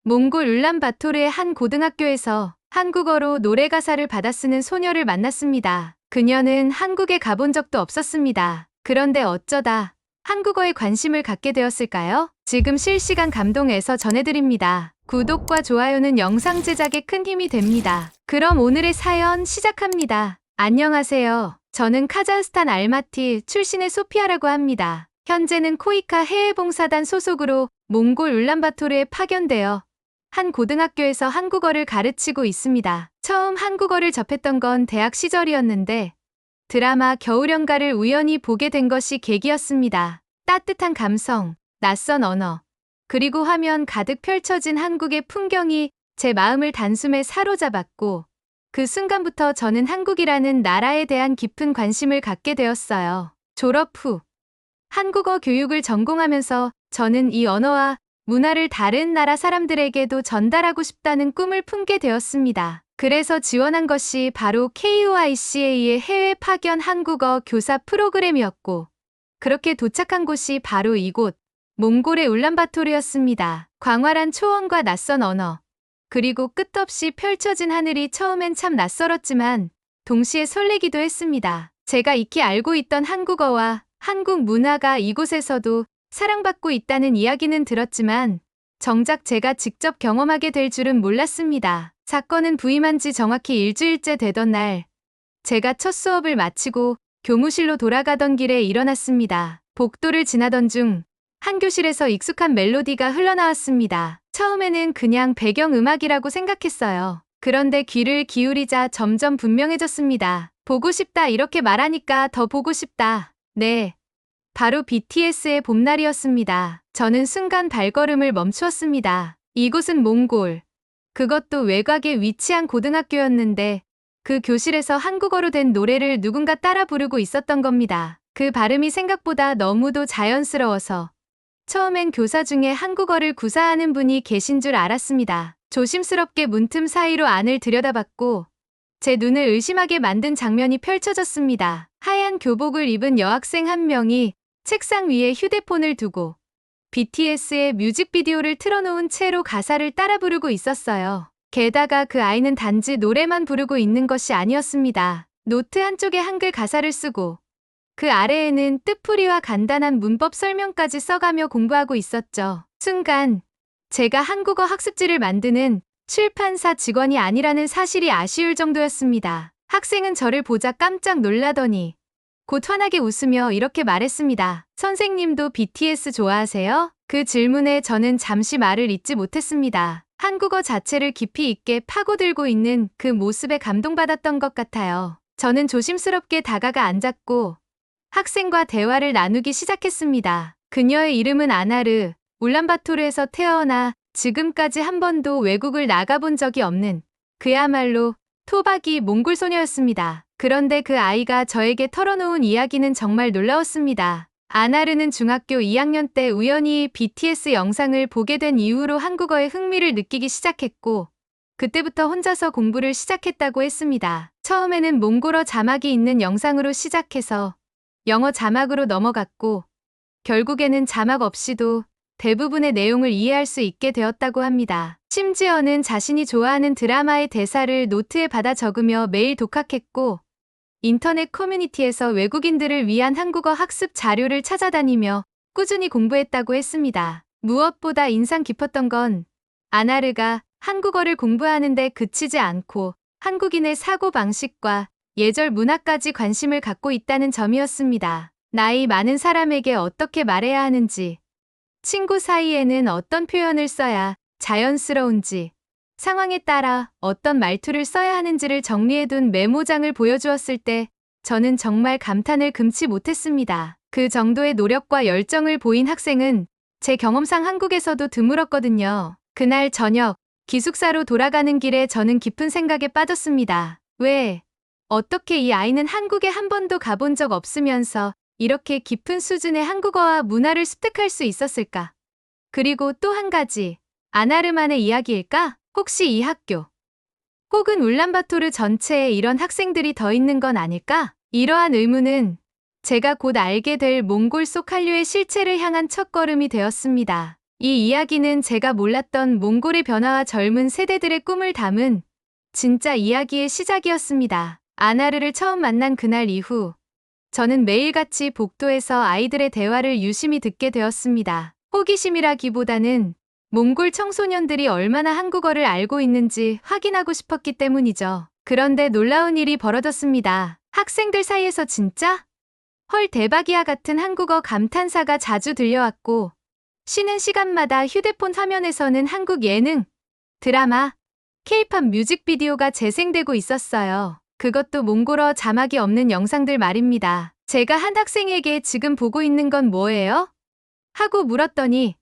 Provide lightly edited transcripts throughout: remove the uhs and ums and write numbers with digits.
몽골 울란바토르의 한 고등학교에서 한국어로 노래 가사를 받아 쓰는 소녀를 만났습니다. 그녀는 한국에 가본 적도 없었습니다. 그런데 어쩌다 한국어에 관심을 갖게 되었을까요? 지금 실시간 감동에서 전해드립니다. 구독과 좋아요는 영상 제작에 큰 힘이 됩니다. 그럼 오늘의 사연 시작합니다. 안녕하세요. 저는 카자흐스탄 알마티 출신의 소피아라고 합니다. 현재는 코이카 해외봉사단 소속으로 몽골 울란바토르에 파견되어 한 고등학교에서 한국어를 가르치고 있습니다. 처음 한국어를 접했던 건 대학 시절이었는데 드라마 겨울연가를 우연히 보게 된 것이 계기였습니다. 따뜻한 감성, 낯선 언어, 그리고 화면 가득 펼쳐진 한국의 풍경이 제 마음을 단숨에 사로잡았고 그 순간부터 저는 한국이라는 나라에 대한 깊은 관심을 갖게 되었어요. 졸업 후 한국어 교육을 전공하면서 저는 이 언어와 문화를 다른 나라 사람들에게도 전달하고 싶다는 꿈을 품게 되었습니다. 그래서 지원한 것이 바로 KOICA의 해외 파견 한국어 교사 프로그램이었고 그렇게 도착한 곳이 바로 이곳 몽골의 울란바토르였습니다. 광활한 초원과 낯선 언어 그리고 끝없이 펼쳐진 하늘이 처음엔 참 낯설었지만 동시에 설레기도 했습니다. 제가 익히 알고 있던 한국어와 한국 문화가 이곳에서도 사랑받고 있다는 이야기는 들었지만 정작 제가 직접 경험하게 될 줄은 몰랐습니다. 사건은 부임한 지 정확히 일주일째 되던 날 제가 첫 수업을 마치고 교무실로 돌아가던 길에 일어났습니다. 복도를 지나던 중 한 교실에서 익숙한 멜로디가 흘러나왔습니다. 처음에는 그냥 배경음악이라고 생각했어요. 그런데 귀를 기울이자 점점 분명해졌습니다. 보고 싶다 이렇게 말하니까 더 보고 싶다. 네. 바로 BTS의 봄날이었습니다. 저는 순간 발걸음을 멈추었습니다. 이곳은 몽골. 그것도 외곽에 위치한 고등학교였는데 그 교실에서 한국어로 된 노래를 누군가 따라 부르고 있었던 겁니다. 그 발음이 생각보다 너무도 자연스러워서 처음엔 교사 중에 한국어를 구사하는 분이 계신 줄 알았습니다. 조심스럽게 문틈 사이로 안을 들여다봤고 제 눈을 의심하게 만든 장면이 펼쳐졌습니다. 하얀 교복을 입은 여학생 한 명이 책상 위에 휴대폰을 두고 BTS의 뮤직비디오를 틀어놓은 채로 가사를 따라 부르고 있었어요. 게다가 그 아이는 단지 노래만 부르고 있는 것이 아니었습니다. 노트 한쪽에 한글 가사를 쓰고 그 아래에는 뜻풀이와 간단한 문법 설명까지 써가며 공부하고 있었죠. 순간 제가 한국어 학습지를 만드는 출판사 직원이 아니라는 사실이 아쉬울 정도였습니다. 학생은 저를 보자 깜짝 놀라더니 곧 환하게 웃으며 이렇게 말했습니다. 선생님도 BTS 좋아하세요? 그 질문에 저는 잠시 말을 잇지 못했습니다. 한국어 자체를 깊이 있게 파고들고 있는 그 모습에 감동받았던 것 같아요. 저는 조심스럽게 다가가 앉았고 학생과 대화를 나누기 시작했습니다. 그녀의 이름은 아나르, 울란바토르에서 태어나 지금까지 한 번도 외국을 나가본 적이 없는 그야말로 토박이 몽골 소녀였습니다. 그런데 그 아이가 저에게 털어놓은 이야기는 정말 놀라웠습니다. 아나르는 중학교 2학년 때 우연히 BTS 영상을 보게 된 이후로 한국어에 흥미를 느끼기 시작했고 그때부터 혼자서 공부를 시작했다고 했습니다. 처음에는 몽골어 자막이 있는 영상으로 시작해서 영어 자막으로 넘어갔고 결국에는 자막 없이도 대부분의 내용을 이해할 수 있게 되었다고 합니다. 심지어는 자신이 좋아하는 드라마의 대사를 노트에 받아 적으며 매일 독학했고 인터넷 커뮤니티에서 외국인들을 위한 한국어 학습 자료를 찾아다니며 꾸준히 공부했다고 했습니다. 무엇보다 인상 깊었던 건 아나르가 한국어를 공부하는데 그치지 않고 한국인의 사고방식과 예절 문화까지 관심을 갖고 있다는 점이었습니다. 나이 많은 사람에게 어떻게 말해야 하는지, 친구 사이에는 어떤 표현을 써야 자연스러운지, 상황에 따라 어떤 말투를 써야 하는지를 정리해둔 메모장을 보여주었을 때 저는 정말 감탄을 금치 못했습니다. 그 정도의 노력과 열정을 보인 학생은 제 경험상 한국에서도 드물었거든요. 그날 저녁 기숙사로 돌아가는 길에 저는 깊은 생각에 빠졌습니다. 왜? 어떻게 이 아이는 한국에 한 번도 가본 적 없으면서 이렇게 깊은 수준의 한국어와 문화를 습득할 수 있었을까? 그리고 또 한 가지, 아나르만의 이야기일까? 혹시 이 학교 혹은 울란바토르 전체에 이런 학생들이 더 있는 건 아닐까? 이러한 의문은 제가 곧 알게 될 몽골 속 한류의 실체를 향한 첫걸음이 되었습니다. 이 이야기는 제가 몰랐던 몽골의 변화와 젊은 세대들의 꿈을 담은 진짜 이야기의 시작이었습니다. 아나르를 처음 만난 그날 이후 저는 매일같이 복도에서 아이들의 대화를 유심히 듣게 되었습니다. 호기심이라기보다는 몽골 청소년들이 얼마나 한국어를 알고 있는지 확인하고 싶었기 때문이죠. 그런데 놀라운 일이 벌어졌습니다. 학생들 사이에서 진짜? 헐 대박이야 같은 한국어 감탄사가 자주 들려왔고, 쉬는 시간마다 휴대폰 화면에서는 한국 예능, 드라마, K-팝 뮤직비디오가 재생되고 있었어요. 그것도 몽골어 자막이 없는 영상들 말입니다. 제가 한 학생에게 지금 보고 있는 건 뭐예요? 하고 물었더니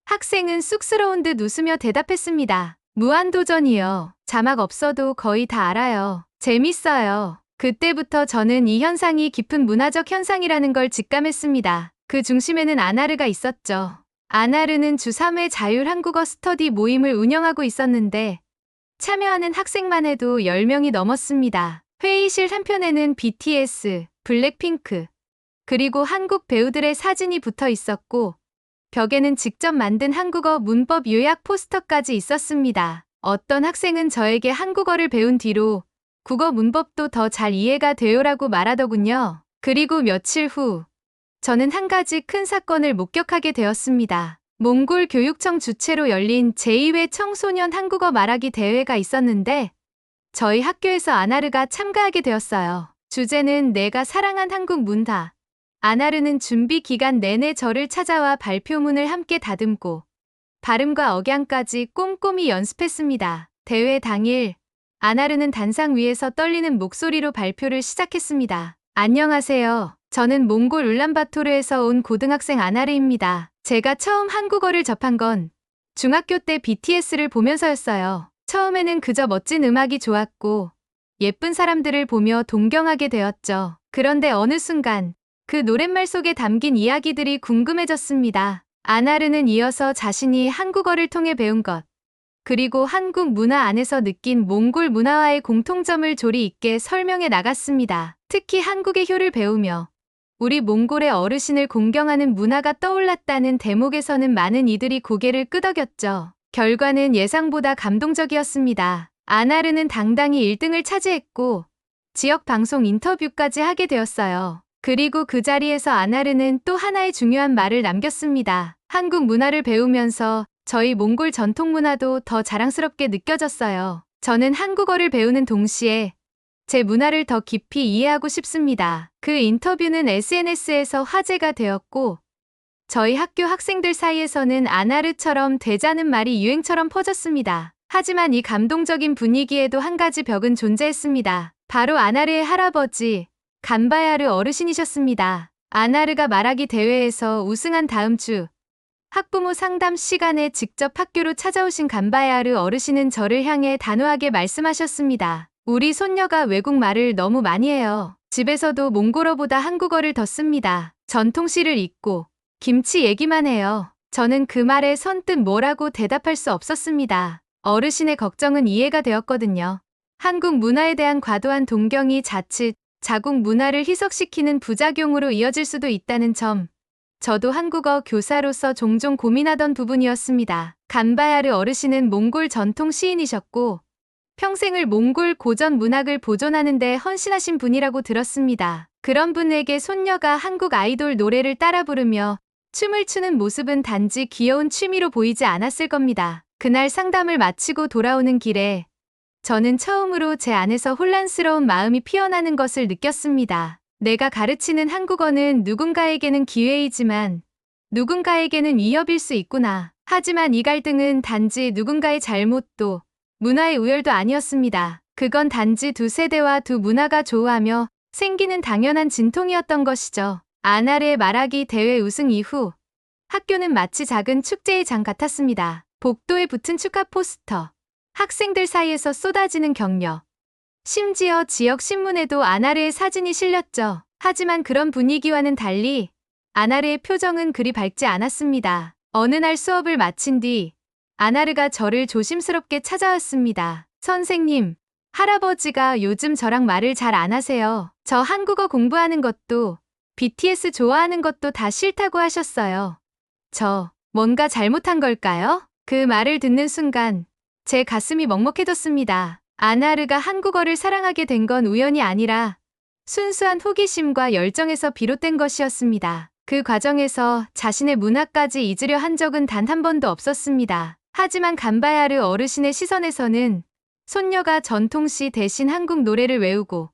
학생은 쑥스러운 듯 웃으며 대답했습니다. 무한도전이요. 자막 없어도 거의 다 알아요. 재밌어요. 그때부터 저는 이 현상이 깊은 문화적 현상이라는 걸 직감했습니다. 그 중심에는 아나르가 있었죠. 아나르는 주 3회 자율 한국어 스터디 모임을 운영하고 있었는데 참여하는 학생만 해도 10명이 넘었습니다. 회의실 한편에는 BTS, 블랙핑크, 그리고 한국 배우들의 사진이 붙어 있었고 벽에는 직접 만든 한국어 문법 요약 포스터까지 있었습니다. 어떤 학생은 저에게 한국어를 배운 뒤로 국어 문법도 더 잘 이해가 돼요라고 말하더군요. 그리고 며칠 후 저는 한 가지 큰 사건을 목격하게 되었습니다. 몽골 교육청 주최로 열린 제2회 청소년 한국어 말하기 대회가 있었는데 저희 학교에서 아나르가 참가하게 되었어요. 주제는 내가 사랑한 한국 문화. 아나르는 준비 기간 내내 저를 찾아와 발표문을 함께 다듬고 발음과 억양까지 꼼꼼히 연습했습니다. 대회 당일 아나르는 단상 위에서 떨리는 목소리로 발표를 시작했습니다. 안녕하세요. 저는 몽골 울란바토르에서 온 고등학생 아나르입니다. 제가 처음 한국어를 접한 건 중학교 때 BTS를 보면서였어요. 처음에는 그저 멋진 음악이 좋았고 예쁜 사람들을 보며 동경하게 되었죠. 그런데 어느 순간 그 노랫말 속에 담긴 이야기들이 궁금해졌습니다. 아나르는 이어서 자신이 한국어를 통해 배운 것, 그리고 한국 문화 안에서 느낀 몽골 문화와의 공통점을 조리 있게 설명해 나갔습니다. 특히 한국의 효를 배우며 우리 몽골의 어르신을 공경하는 문화가 떠올랐다는 대목에서는 많은 이들이 고개를 끄덕였죠. 결과는 예상보다 감동적이었습니다. 아나르는 당당히 1등을 차지했고 지역 방송 인터뷰까지 하게 되었어요. 그리고 그 자리에서 아나르는 또 하나의 중요한 말을 남겼습니다. 한국 문화를 배우면서 저희 몽골 전통 문화도 더 자랑스럽게 느껴졌어요. 저는 한국어를 배우는 동시에 제 문화를 더 깊이 이해하고 싶습니다. 그 인터뷰는 SNS에서 화제가 되었고 저희 학교 학생들 사이에서는 아나르처럼 되자는 말이 유행처럼 퍼졌습니다. 하지만 이 감동적인 분위기에도 한 가지 벽은 존재했습니다. 바로 아나르의 할아버지, 간바야르 어르신이셨습니다. 아나르가 말하기 대회에서 우승한 다음 주 학부모 상담 시간에 직접 학교로 찾아오신 간바야르 어르신은 저를 향해 단호하게 말씀하셨습니다. 우리 손녀가 외국말을 너무 많이 해요. 집에서도 몽골어보다 한국어를 더 씁니다. 전통시를 읽고 김치 얘기만 해요. 저는 그 말에 선뜻 뭐라고 대답할 수 없었습니다. 어르신의 걱정은 이해가 되었거든요. 한국 문화에 대한 과도한 동경이 자칫 자국 문화를 희석시키는 부작용으로 이어질 수도 있다는 점, 저도 한국어 교사로서 종종 고민하던 부분이었습니다. 간바야르 어르신은 몽골 전통 시인이셨고 평생을 몽골 고전 문학을 보존하는 데 헌신하신 분이라고 들었습니다. 그런 분에게 손녀가 한국 아이돌 노래를 따라 부르며 춤을 추는 모습은 단지 귀여운 취미로 보이지 않았을 겁니다. 그날 상담을 마치고 돌아오는 길에 저는 처음으로 제 안에서 혼란스러운 마음이 피어나는 것을 느꼈습니다. 내가 가르치는 한국어는 누군가에게는 기회이지만 누군가에게는 위협일 수 있구나. 하지만 이 갈등은 단지 누군가의 잘못도 문화의 우열도 아니었습니다. 그건 단지 두 세대와 두 문화가 조우하며 생기는 당연한 진통이었던 것이죠. 아나르의 말하기 대회 우승 이후 학교는 마치 작은 축제의 장 같았습니다. 복도에 붙은 축하 포스터, 학생들 사이에서 쏟아지는 격려, 심지어 지역 신문에도 아나르의 사진이 실렸죠. 하지만 그런 분위기와는 달리 아나르의 표정은 그리 밝지 않았습니다. 어느 날 수업을 마친 뒤 아나르가 저를 조심스럽게 찾아왔습니다. 선생님, 할아버지가 요즘 저랑 말을 잘 안 하세요. 저 한국어 공부하는 것도 BTS 좋아하는 것도 다 싫다고 하셨어요. 저 뭔가 잘못한 걸까요? 그 말을 듣는 순간 제 가슴이 먹먹해졌습니다. 아나르가 한국어를 사랑하게 된 건 우연이 아니라 순수한 호기심과 열정에서 비롯된 것이었습니다. 그 과정에서 자신의 문화까지 잊으려 한 적은 단 한 번도 없었습니다. 하지만 간바야르 어르신의 시선에서는 손녀가 전통시 대신 한국 노래를 외우고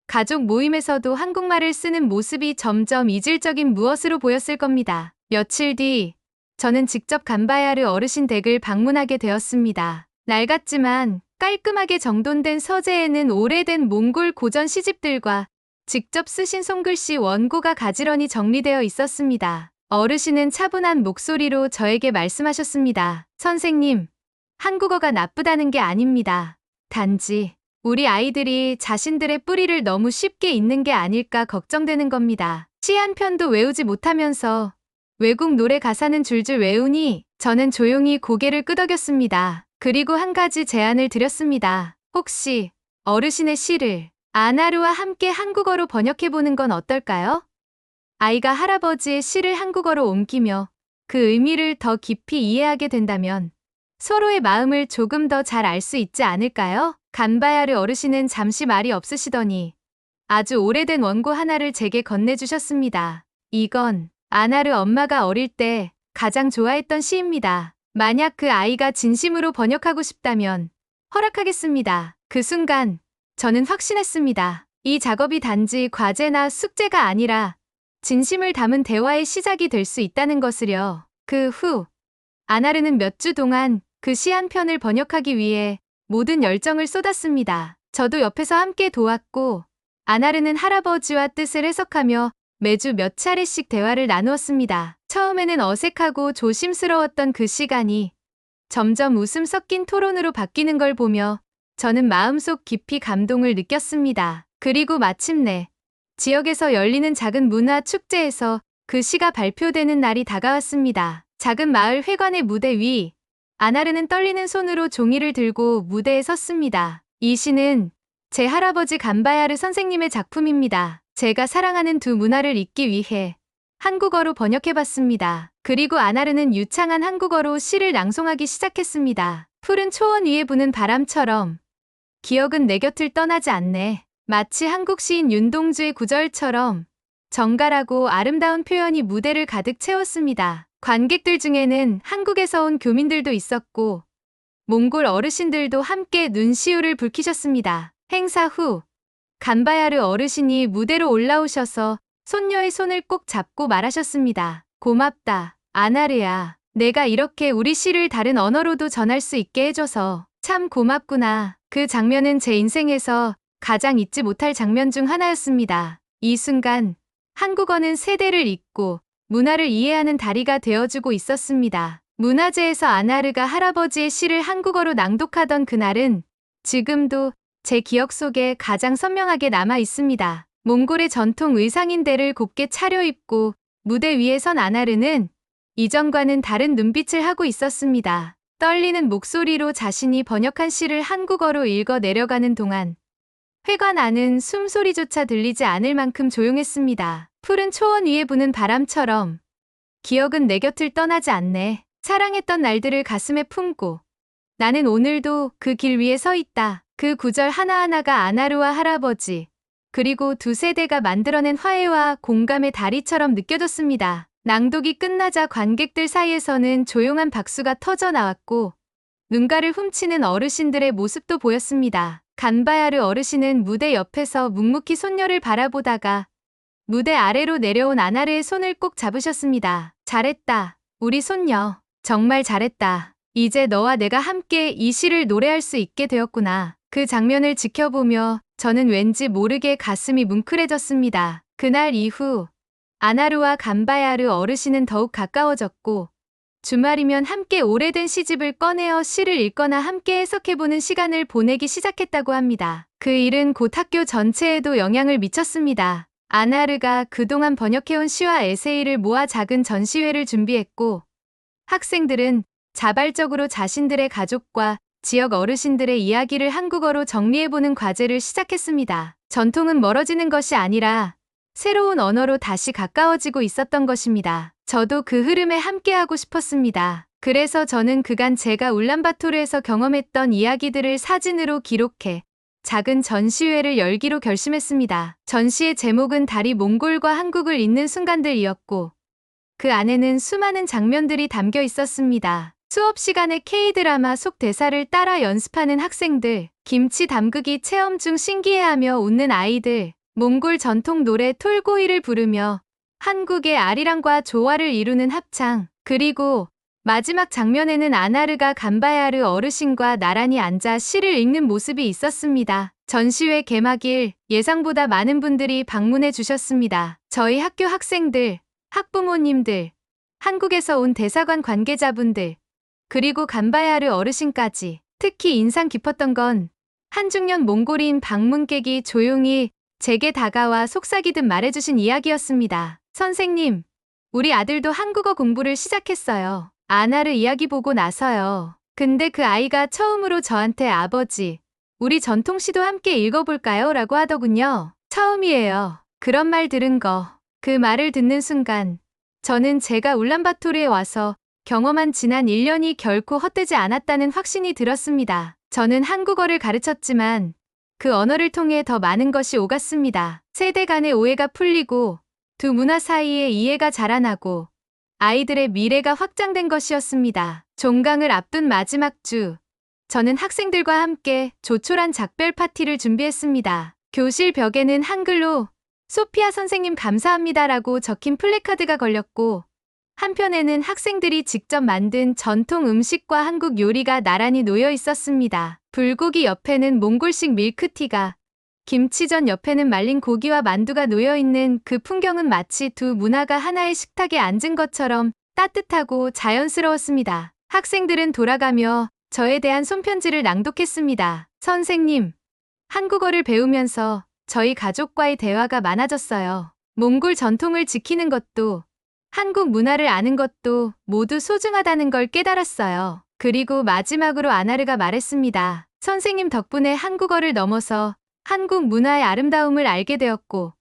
가족 모임에서도 한국말을 쓰는 모습이 점점 이질적인 무엇으로 보였을 겁니다. 며칠 뒤 저는 직접 간바야르 어르신 댁을 방문하게 되었습니다. 낡았지만 깔끔하게 정돈된 서재에는 오래된 몽골 고전 시집들과 직접 쓰신 손글씨 원고가 가지런히 정리되어 있었습니다. 어르신은 차분한 목소리로 저에게 말씀하셨습니다. 선생님, 한국어가 나쁘다는 게 아닙니다. 단지 우리 아이들이 자신들의 뿌리를 너무 쉽게 잊는 게 아닐까 걱정되는 겁니다. 시 한 편도 외우지 못하면서 외국 노래 가사는 줄줄 외우니 저는 조용히 고개를 끄덕였습니다. 그리고 한 가지 제안을 드렸습니다. 혹시 어르신의 시를 아나르와 함께 한국어로 번역해보는 건 어떨까요? 아이가 할아버지의 시를 한국어로 옮기며 그 의미를 더 깊이 이해하게 된다면 서로의 마음을 조금 더 잘 알 수 있지 않을까요? 간바야르 어르신은 잠시 말이 없으시더니 아주 오래된 원고 하나를 제게 건네주셨습니다. 이건 아나르 엄마가 어릴 때 가장 좋아했던 시입니다. 만약 그 아이가 진심으로 번역하고 싶다면 허락하겠습니다. 그 순간 저는 확신했습니다. 이 작업이 단지 과제나 숙제가 아니라 진심을 담은 대화의 시작이 될 수 있다는 것을요. 그 후 아나르는 몇 주 동안 그 시 한 편을 번역하기 위해 모든 열정을 쏟았습니다. 저도 옆에서 함께 도왔고 아나르는 할아버지와 뜻을 해석하며 매주 몇 차례씩 대화를 나누었습니다. 처음에는 어색하고 조심스러웠던 그 시간이 점점 웃음 섞인 토론으로 바뀌는 걸 보며 저는 마음속 깊이 감동을 느꼈습니다. 그리고 마침내 지역에서 열리는 작은 문화 축제에서 그 시가 발표되는 날이 다가왔습니다. 작은 마을 회관의 무대 위 아나르는 떨리는 손으로 종이를 들고 무대에 섰습니다. 이 시는 제 할아버지 간바야르 선생님의 작품입니다. 제가 사랑하는 두 문화를 잇기 위해 한국어로 번역해봤습니다. 그리고 아나르는 유창한 한국어로 시를 낭송하기 시작했습니다. 푸른 초원 위에 부는 바람처럼 기억은 내 곁을 떠나지 않네. 마치 한국 시인 윤동주의 구절처럼 정갈하고 아름다운 표현이 무대를 가득 채웠습니다. 관객들 중에는 한국에서 온 교민들도 있었고 몽골 어르신들도 함께 눈시울을 붉히셨습니다. 행사 후 간바야르 어르신이 무대로 올라오셔서 손녀의 손을 꼭 잡고 말하셨습니다. 고맙다, 아나르야. 내가 이렇게 우리 시를 다른 언어로도 전할 수 있게 해줘서 참 고맙구나. 그 장면은 제 인생에서 가장 잊지 못할 장면 중 하나였습니다. 이 순간 한국어는 세대를 잇고 문화를 이해하는 다리가 되어주고 있었습니다. 문화제에서 아나르가 할아버지의 시를 한국어로 낭독하던 그날은 지금도 제 기억 속에 가장 선명하게 남아 있습니다. 몽골의 전통 의상인대를 곱게 차려입고 무대 위에 선 아나르는 이전과는 다른 눈빛을 하고 있었습니다. 떨리는 목소리로 자신이 번역한 시를 한국어로 읽어 내려가는 동안 회관 안은 숨소리조차 들리지 않을 만큼 조용했습니다. 푸른 초원 위에 부는 바람처럼 기억은 내 곁을 떠나지 않네. 사랑했던 날들을 가슴에 품고 나는 오늘도 그 길 위에 서 있다. 그 구절 하나하나가 아나르와 할아버지 그리고 두 세대가 만들어낸 화해와 공감의 다리처럼 느껴졌습니다. 낭독이 끝나자 관객들 사이에서는 조용한 박수가 터져 나왔고 눈가를 훔치는 어르신들의 모습도 보였습니다. 간바야르 어르신은 무대 옆에서 묵묵히 손녀를 바라보다가 무대 아래로 내려온 아나르의 손을 꼭 잡으셨습니다. 잘했다, 우리 손녀. 정말 잘했다. 이제 너와 내가 함께 이 시를 노래할 수 있게 되었구나. 그 장면을 지켜보며 저는 왠지 모르게 가슴이 뭉클해졌습니다. 그날 이후 아나르와 간바야르 어르신은 더욱 가까워졌고 주말이면 함께 오래된 시집을 꺼내어 시를 읽거나 함께 해석해보는 시간을 보내기 시작했다고 합니다. 그 일은 곧 학교 전체에도 영향을 미쳤습니다. 아나르가 그동안 번역해온 시와 에세이를 모아 작은 전시회를 준비했고 학생들은 자발적으로 자신들의 가족과 지역 어르신들의 이야기를 한국어로 정리해보는 과제를 시작했습니다. 전통은 멀어지는 것이 아니라 새로운 언어로 다시 가까워지고 있었던 것입니다. 저도 그 흐름에 함께하고 싶었습니다. 그래서 저는 그간 제가 울란바토르에서 경험했던 이야기들을 사진으로 기록해 작은 전시회를 열기로 결심했습니다. 전시의 제목은 달이 몽골과 한국을 잇는 순간들이었고 그 안에는 수많은 장면들이 담겨 있었습니다. 수업 시간에 K-드라마 속 대사를 따라 연습하는 학생들, 김치 담그기 체험 중 신기해하며 웃는 아이들, 몽골 전통 노래 톨고이를 부르며 한국의 아리랑과 조화를 이루는 합창, 그리고 마지막 장면에는 아나르가 간바야르 어르신과 나란히 앉아 시를 읽는 모습이 있었습니다. 전시회 개막일 예상보다 많은 분들이 방문해 주셨습니다. 저희 학교 학생들, 학부모님들, 한국에서 온 대사관 관계자분들, 그리고 간바야르 어르신까지. 특히 인상 깊었던 건 한중년 몽골인 방문객이 조용히 제게 다가와 속삭이듯 말해주신 이야기였습니다. 선생님, 우리 아들도 한국어 공부를 시작했어요. 아나르 이야기 보고 나서요. 근데 그 아이가 처음으로 저한테 아버지, 우리 전통시도 함께 읽어볼까요? 라고 하더군요. 처음이에요. 그런 말 들은 거. 그 말을 듣는 순간 저는 제가 울란바토르에 와서 경험한 지난 1년이 결코 헛되지 않았다는 확신이 들었습니다. 저는 한국어를 가르쳤지만 그 언어를 통해 더 많은 것이 오갔습니다. 세대 간의 오해가 풀리고 두 문화 사이의 이해가 자라나고 아이들의 미래가 확장된 것이었습니다. 종강을 앞둔 마지막 주, 저는 학생들과 함께 조촐한 작별 파티를 준비했습니다. 교실 벽에는 한글로 소피아 선생님 감사합니다라고 적힌 플래카드가 걸렸고 한편에는 학생들이 직접 만든 전통 음식과 한국 요리가 나란히 놓여 있었습니다. 불고기 옆에는 몽골식 밀크티가, 김치전 옆에는 말린 고기와 만두가 놓여 있는 그 풍경은 마치 두 문화가 하나의 식탁에 앉은 것처럼 따뜻하고 자연스러웠습니다. 학생들은 돌아가며 저에 대한 손편지를 낭독했습니다. 선생님, 한국어를 배우면서 저희 가족과의 대화가 많아졌어요. 몽골 전통을 지키는 것도 한국 문화를 아는 것도 모두 소중하다는 걸 깨달았어요. 그리고 마지막으로 아나르가 말했습니다. 선생님 덕분에 한국어를 넘어서 한국 문화의 아름다움을 알게 되었고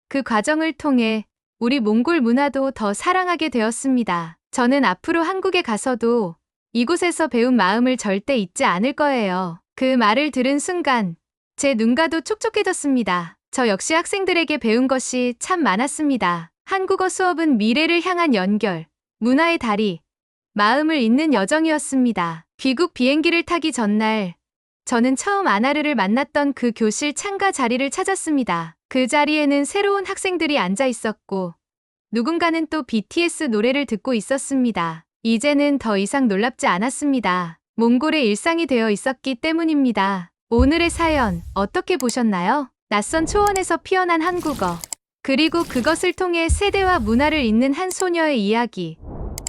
그 과정을 통해 우리 몽골 문화도 더 사랑하게 되었습니다. 저는 앞으로 한국에 가서도 이곳에서 배운 마음을 절대 잊지 않을 거예요. 그 말을 들은 순간 제 눈가도 촉촉해졌습니다. 저 역시 학생들에게 배운 것이 참 많았습니다. 한국어 수업은 미래를 향한 연결, 문화의 다리, 마음을 잇는 여정이었습니다. 귀국 비행기를 타기 전날, 저는 처음 아나르를 만났던 그 교실 창가 자리를 찾았습니다. 그 자리에는 새로운 학생들이 앉아 있었고, 누군가는 또 BTS 노래를 듣고 있었습니다. 이제는 더 이상 놀랍지 않았습니다. 몽골의 일상이 되어 있었기 때문입니다. 오늘의 사연, 어떻게 보셨나요? 낯선 초원에서 피어난 한국어. 그리고 그것을 통해 세대와 문화를 잇는 한 소녀의 이야기.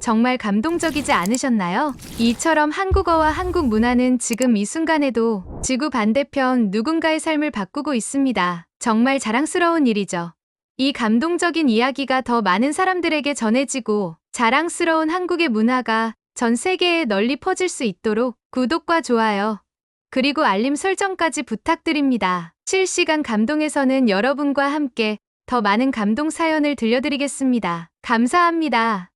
정말 감동적이지 않으셨나요? 이처럼 한국어와 한국 문화는 지금 이 순간에도 지구 반대편 누군가의 삶을 바꾸고 있습니다. 정말 자랑스러운 일이죠. 이 감동적인 이야기가 더 많은 사람들에게 전해지고 자랑스러운 한국의 문화가 전 세계에 널리 퍼질 수 있도록 구독과 좋아요, 그리고 알림 설정까지 부탁드립니다. 실시간 감동에서는 여러분과 함께 더 많은 감동 사연을 들려드리겠습니다. 감사합니다.